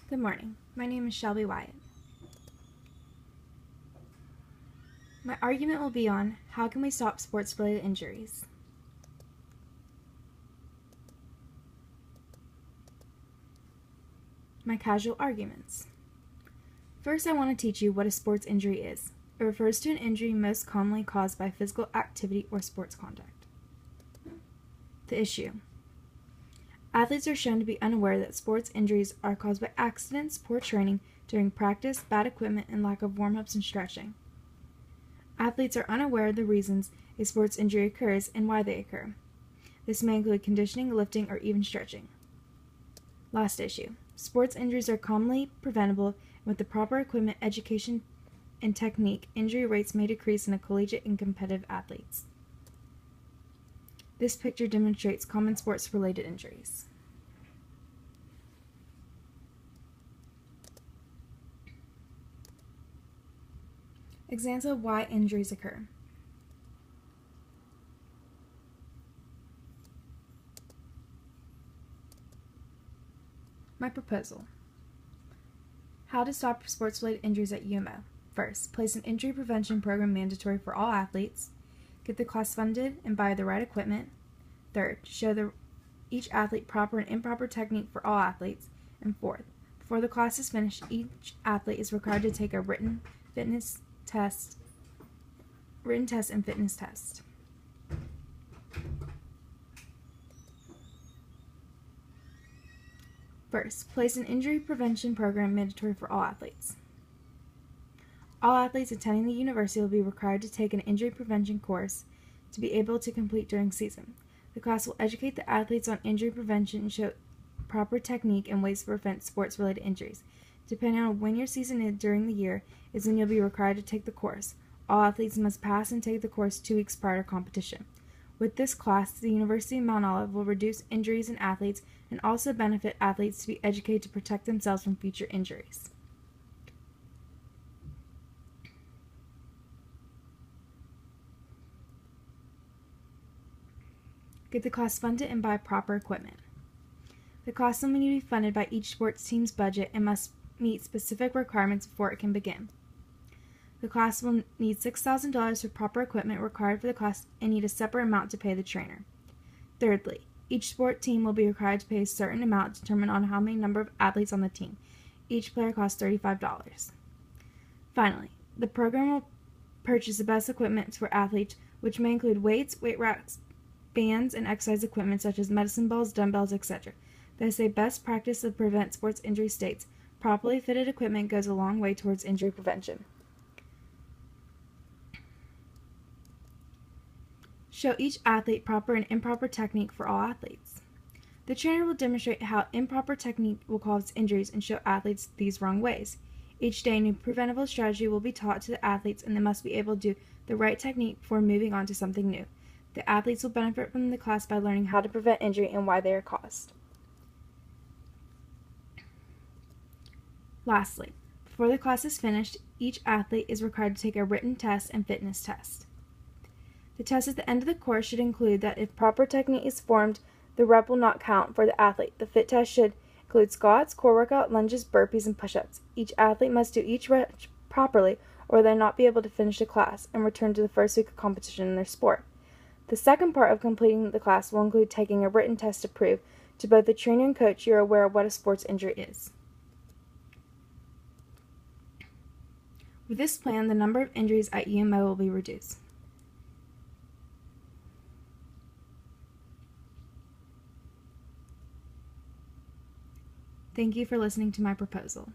Good morning. My name is Shelby Wyatt. My argument will be on how can we stop sports-related injuries. My casual arguments. First, I want to teach you what a sports injury is. It refers to an injury most commonly caused by physical activity or sports conduct. The issue. Athletes are shown to be unaware that sports injuries are caused by accidents, poor training during practice, bad equipment, and lack of warm-ups and stretching. Athletes are unaware of the reasons a sports injury occurs and why they occur. This may include conditioning, lifting, or even stretching. Last issue. Sports injuries are commonly preventable, and with the proper equipment, education, and technique, injury rates may decrease in collegiate and competitive athletes. This picture demonstrates common sports-related injuries. Examples of why injuries occur. My proposal. How to stop sports-related injuries at UMO. First, place an injury prevention program mandatory for all athletes. Get the class funded and buy the right equipment. Third, show each athlete proper and improper technique for all athletes. And fourth, before the class is finished, each athlete is required to take a written test and fitness test. First, place an injury prevention program mandatory for all athletes. All athletes attending the university will be required to take an injury prevention course to be able to complete during season. The class will educate the athletes on injury prevention and show proper technique and ways to prevent sports-related injuries. Depending on when your season is during the year is when you'll be required to take the course. All athletes must pass and take the course 2 weeks prior to competition. With this class, the University of Mount Olive will reduce injuries in athletes and also benefit athletes to be educated to protect themselves from future injuries. Get the class funded and buy proper equipment. The class will need to be funded by each sports team's budget and must meet specific requirements before it can begin. The class will need $6,000 for proper equipment required for the class and need a separate amount to pay the trainer. Thirdly, each sport team will be required to pay a certain amount determined on how many number of athletes on the team. Each player costs $35. Finally, the program will purchase the best equipment for athletes, which may include weights, weight racks, bands, and exercise equipment such as medicine balls, dumbbells, etc. They say best practice to prevent sports injury states. Properly fitted equipment goes a long way towards injury prevention. Show each athlete proper and improper technique for all athletes. The trainer will demonstrate how improper technique will cause injuries and show athletes these wrong ways. Each day, a new preventable strategy will be taught to the athletes, and they must be able to do the right technique before moving on to something new. The athletes will benefit from the class by learning how to prevent injury and why they are caused. Lastly, before the class is finished, each athlete is required to take a written test and fitness test. The test at the end of the course should include that if proper technique is formed, the rep will not count for the athlete. The fit test should include squats, core workout, lunges, burpees, and push-ups. Each athlete must do each rep properly or they'll not be able to finish the class and return to the first week of competition in their sport. The second part of completing the class will include taking a written test to prove to both the trainer and coach you are aware of what a sports injury is. With this plan, the number of injuries at UMO will be reduced. Thank you for listening to my proposal.